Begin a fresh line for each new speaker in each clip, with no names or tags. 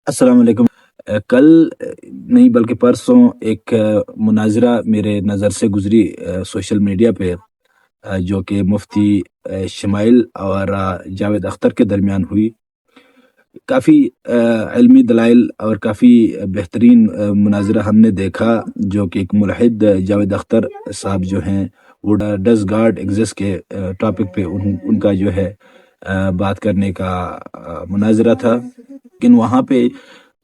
अस्सलाम वालेकुम। कल नहीं बल्कि परसों एक मुनाज़रा मेरे नज़र से गुज़री सोशल मीडिया पे, जो कि मुफ्ती शमाइल और जावेद अख्तर के दरमियान हुई। काफ़ी इल्मी दलाइल और काफ़ी बेहतरीन मुनाज़रा हमने देखा, जो कि एक मुल्हिद जावेद अख्तर साहब जो हैं वो डज़ गॉड एग्जिस्ट के टॉपिक पे उनका जो है बात करने का मुनाज़रा था। लेकिन वहाँ पे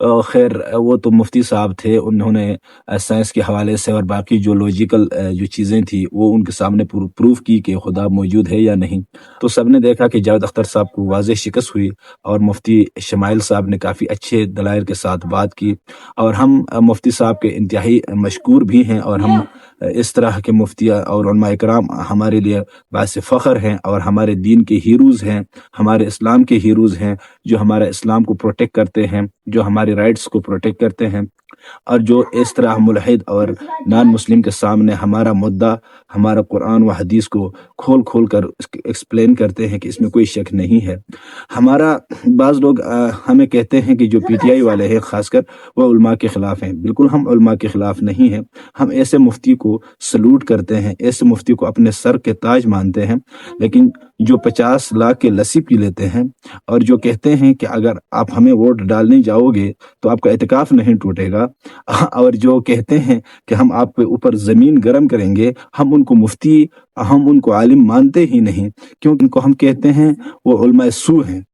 खैर वो तो मुफ्ती साहब थे, उन्होंने साइंस के हवाले से और बाकी जो लॉजिकल जो चीज़ें थी वो उनके सामने प्रूफ की कि खुदा मौजूद है या नहीं। तो सबने देखा कि जावेद अख्तर साहब को वाज़ेह शिकस्त हुई और मुफ्ती शमाइल साहब ने काफ़ी अच्छे दलाइल के साथ बात की। और हम मुफ्ती साहब के इंतहाई मशकूर भी हैं, और हम इस तरह के मुफ्ती और उलमा इकराम हमारे लिए बाइस फ़ख्र हैं और हमारे दीन के हीरोज़ हैं, हमारे इस्लाम के हीरोज़ हैं, जो हमारा इस्लाम को प्रोटेक्ट करते हैं, जो हमारे राइट्स को प्रोटेक्ट करते हैं, और जो इस तरह मुल्हिद और नॉन मुस्लिम के सामने हमारा मुद्दा, हमारा कुरान व हदीस को खोल खोल कर एक्सप्लेन करते हैं कि इसमें कोई शक नहीं है। हमारा बाज़ लोग हमें कहते हैं कि जो पीटीआई वाले हैं खासकर, वो उलमा के ख़िलाफ़ हैं। बिल्कुल हम उलमा के ख़िलाफ़ नहीं हैं। हम ऐसे मुफ्ती को सलूट करते हैं, ऐसे मुफ्ती को अपने सर के ताज मानते हैं। लेकिन जो 50 लाख के लस्सी पी लेते हैं और जो कहते हैं कि अगर आप हमें वोट डालने जाओगे तो आपका इत्तेकाफ नहीं टूटेगा, और जो कहते हैं कि हम आप पे ऊपर ज़मीन गर्म करेंगे, हम उनको मुफ्ती, हम उनको आलिम मानते ही नहीं, क्योंकि उनको हम कहते हैं वो उलमाए सू हैं,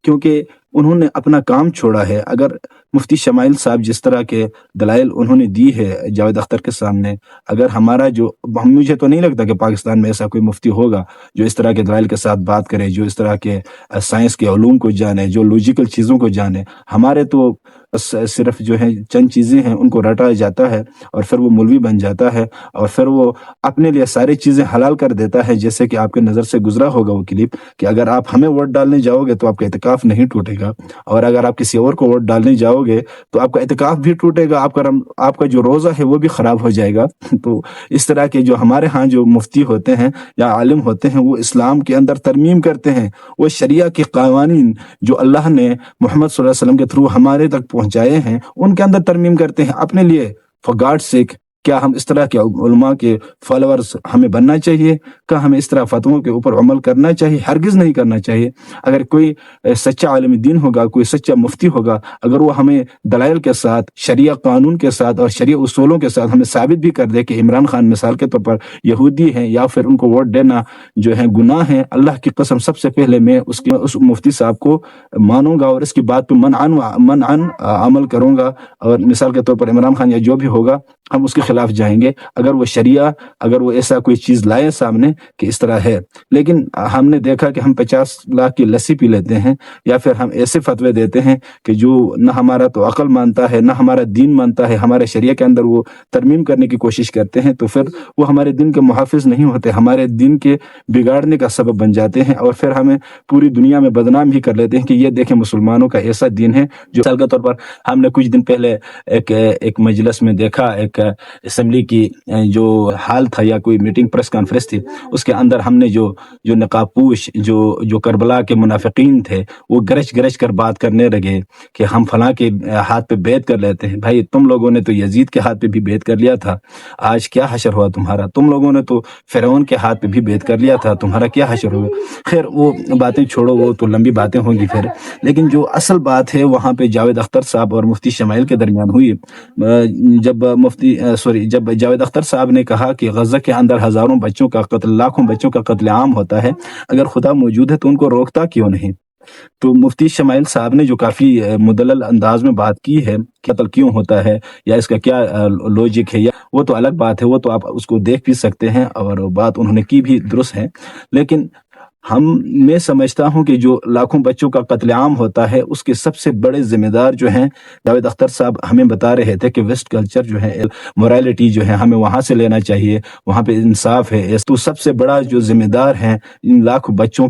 क्योंकि उन्होंने अपना काम छोड़ा है। अगर मुफ्ती शमाइल साहब जिस तरह के दलाइल उन्होंने दी है जावेद अख्तर के सामने, अगर हमारा जो मुझे तो नहीं लगता कि पाकिस्तान में ऐसा कोई मुफ्ती होगा जो इस तरह के दलाइल के साथ बात करे, जो इस तरह के साइंस के उलूम को जाने, जो लॉजिकल चीज़ों को जाने। हमारे तो सिर्फ जो है चंद चीज़ें हैं उनको रटा जाता है और फिर वो मौलवी बन जाता है और फिर वो अपने लिए सारी चीज़ें हलाल कर देता है। जैसे कि आपके नज़र से गुजरा होगा वो क्लिप कि अगर आप हमें वोट डालने जाओगे तो आपका इत्तेकाफ नहीं टूटेगा, और अगर आप किसी और को वोट डालने जाओगे तो आपका इत्तेकाफ भी टूटेगा, आपका जो रोज़ा है वो भी ख़राब हो जाएगा। तो इस तरह के जो हमारे यहाँ जो मुफ्ती होते हैं या आलिम होते हैं, वो इस्लाम के अंदर तरमीम करते हैं। वो शरिया के कानून जो अल्लाह ने मोहम्मद सल्लल्लाहु अलैहि वसल्लम के थ्रू हमारे तक पहुँचाए हैं, उनके अंदर तरमीम करते हैं अपने लिए। फॉर गॉड सेक, क्या हम इस तरह के उलमा के फॉलोअर्स हमें बनना चाहिए? क्या हमें इस तरह फतवों के ऊपर अमल करना चाहिए? हरगिज़ नहीं करना चाहिए। अगर कोई सच्चा आलिम दीन होगा, कोई सच्चा मुफ्ती होगा, अगर वो हमें दलाइल के साथ, शरिया कानून के साथ और शरिया उसूलों के साथ हमें साबित भी कर दे कि इमरान खान मिसाल के तौर पर यहूदी हैं या फिर उनको वोट देना जो है गुनाह है, अल्लाह की कसम सबसे पहले मैं उस मुफ्ती साहब को मानूंगा और इसकी बात पर मन अन अमल करूंगा। और मिसाल के तौर पर इमरान खान या जो भी होगा, हम उसके खिलाफ जाएंगे अगर वो शरिया, अगर वो ऐसा कोई चीज़ लाए सामने कि इस तरह है। लेकिन हमने देखा कि हम 50 लाख की लस्सी पी लेते हैं, या फिर हम ऐसे फतवे देते हैं कि जो न हमारा तो अकल मानता है, न हमारा दीन मानता है, हमारे शरिया के अंदर वो तरमीम करने की कोशिश करते हैं, तो फिर वो हमारे दिन के मुहाफिज नहीं होते, हमारे दिन के बिगाड़ने का सबब बन जाते हैं, और फिर हमें पूरी दुनिया में बदनाम भी कर लेते हैं कि ये देखें मुसलमानों का ऐसा दिन है। जो मिसाल के तौर पर हमने कुछ दिन पहले एक मजलिस में देखा, एक असेंबली की जो हाल था या कोई मीटिंग प्रेस कॉन्फ्रेंस थी, उसके अंदर हमने जो जो नकाबपोश जो करबला के मुनाफिकीन थे, वो गरज गरज कर बात करने लगे कि हम फलां के हाथ पे बैत कर लेते हैं। भाई, तुम लोगों ने तो यजीद के हाथ पे भी बैत कर लिया था, आज क्या हशर हुआ तुम्हारा? तुम लोगों ने तो फिरौन के हाथ पे भी बैत कर लिया था, तुम्हारा क्या हशर हुआ? खैर वो बातें छोड़ो, वो तो लंबी बातें होंगी फिर। लेकिन जो असल बात है वहाँ पे जावेद अख्तर साहब और मुफ्ती शमाइल के दरमियान हुई। जब जावेद अख्तर साहब ने कहा कि गजा के अंदर हजारों बच्चों का कत्ल, लाखों बच्चों का कत्ल आम होता है, अगर खुदा मौजूद है तो उनको रोकता क्यों नहीं? तो मुफ्ती शमाइल साहब ने जो काफ़ी मुदल्लल अंदाज में बात की है, कत्ल क्यों होता है या इसका क्या लॉजिक है, या वो तो अलग बात है, वो तो आप उसको देख भी सकते हैं और बात उन्होंने की भी दुरुस्त है। लेकिन मैं समझता हूं कि जो लाखों बच्चों का कत्लेआम होता है उसके सबसे बड़े जिम्मेदार जो हैं, जावेद अख्तर साहब हमें बता रहे थे कि वेस्ट कल्चर जो है, मोरालिटी जो है, हमें वहां से लेना चाहिए, वहां पे इंसाफ है। तो सबसे बड़ा जो जिम्मेदार है इन लाखों बच्चों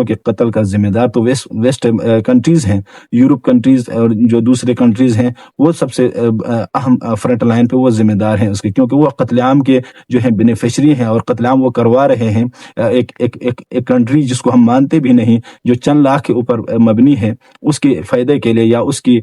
के कत्ल का जिम्मेदार तो वेस्ट कंट्रीज हैं, यूरोप कंट्रीज और जो दूसरे कंट्रीज हैं, वो सबसे अहम फ्रंट लाइन पे वो जिम्मेदार हैं उसके, क्योंकि वो कत्लेआम के जो है बेनिफिशरी हैं और कत्लेआम वो करवा रहे हैं। एक एक एक ایک کنٹری جس کو ہم مانتے بھی نہیں، جو چند لاکھ کے اوپر مبنی ہے، اس کے فائدے کے لیے یا اس کی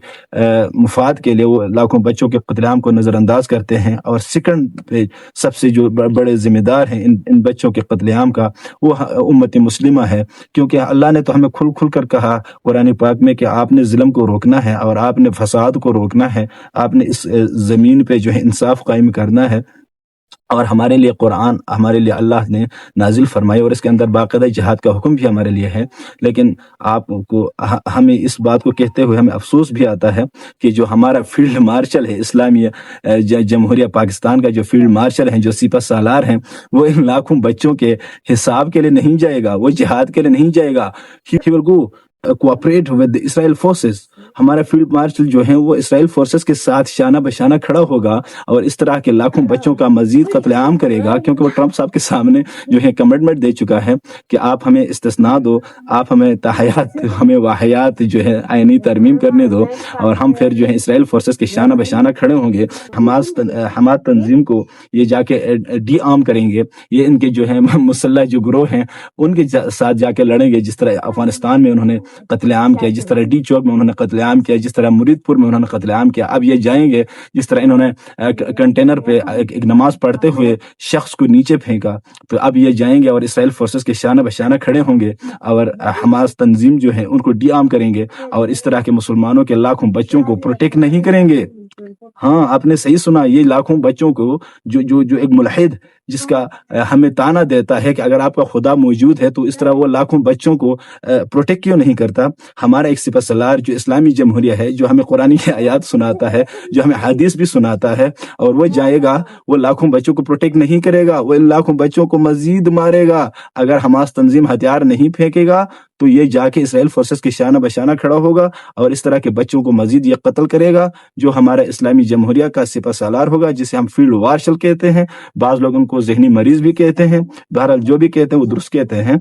مفاد کے لیے وہ لاکھوں بچوں کے قتل عام کو نظر انداز کرتے ہیں. اور سیکنڈ پہ سب سے جو بڑے ذمہ دار ہیں ان بچوں کے قتل عام کا، وہ امت مسلمہ ہے. کیونکہ اللہ نے تو ہمیں کھل کھل کر کہا قرآن پاک میں کہ آپ نے ظلم کو روکنا ہے اور آپ نے فساد کو روکنا ہے، آپ نے اس زمین پہ جو ہے انصاف قائم کرنا ہے. اور ہمارے لیے قرآن، ہمارے لیے اللہ نے نازل فرمائی، اور اس کے اندر باقاعدہ جہاد کا حکم بھی ہمارے لیے ہے. لیکن آپ کو ہمیں اس بات کو کہتے ہوئے ہمیں افسوس بھی آتا ہے کہ جو ہمارا فیلڈ مارشل ہے، اسلامی جمہوریہ پاکستان کا جو فیلڈ مارشل ہیں، جو سپہ سالار ہیں، وہ ان لاکھوں بچوں کے حساب کے لیے نہیں جائے گا، وہ جہاد کے لیے نہیں جائے گا. He will go cooperate with Israel forces. ہمارا فیلڈ مارشل جو ہیں وہ اسرائیل فورسز کے ساتھ شانہ بشانہ کھڑا ہوگا اور اس طرح کے لاکھوں بچوں کا مزید قتل عام کرے گا. کیونکہ وہ ٹرمپ صاحب کے سامنے جو ہے کمٹمنٹ دے چکا ہے کہ آپ ہمیں استثناء دو، آپ ہمیں تحیات، ہمیں واحیات جو ہے آئینی ترمیم کرنے دو، اور ہم پھر جو ہے اسرائیل فورسز کے شانہ بشانہ کھڑے ہوں گے. حماس تنظیم کو یہ جا کے ڈی آرم کریں گے، یہ ان کے جو ہے مسلح جو گروہ ہیں ان کے ساتھ جا کے لڑیں گے. جس طرح افغانستان میں انہوں نے قتل عام کیا، جس طرح ڈی چوک میں انہوں نے قتل عام کیا، جس طرح مرید پور میں انہوں نے قتل عام کیا، اب یہ جائیں گے. جس طرح انہوں نے کنٹینر پہ ایک نماز پڑھتے ہوئے شخص کو نیچے پھینکا، تو اب یہ جائیں گے اور اسرائیل فورسز کے شانہ بشانہ کھڑے ہوں گے اور حماس تنظیم جو ہے ان کو ڈی آرم کریں گے اور اس طرح کے مسلمانوں کے لاکھوں بچوں کو پروٹیکٹ نہیں کریں گے. ہاں، آپ نے صحیح سنا، یہ لاکھوں بچوں کو جو ایک ملحد جس کا ہمیں تانا دیتا ہے کہ اگر آپ کا خدا موجود ہے تو اس طرح وہ لاکھوں بچوں کو پروٹیکٹ کیوں نہیں کرتا. ہمارا ایک سپہ سالار جو اسلامی جمہوریہ ہے، جو ہمیں قرآن کی آیات سناتا ہے، جو ہمیں حدیث بھی سناتا ہے، اور وہ جائے گا، وہ لاکھوں بچوں کو پروٹیکٹ نہیں کرے گا، وہ ان لاکھوں بچوں کو مزید مارے گا. اگر حماس تنظیم ہتھیار نہیں پھینکے گا تو یہ جا کے اسرائیل فورسز کے شانہ بشانہ کھڑا ہوگا اور اس طرح کے بچوں کو مزید یہ قتل کرے گا. جو ہمارا اسلامی جمہوریہ کا سپہ سالار ہوگا، جسے ہم فیلڈ مارشل کہتے ہیں، بعض لوگ ان کو ذہنی مریض بھی کہتے ہیں، بہرحال جو بھی کہتے ہیں وہ درست کہتے ہیں.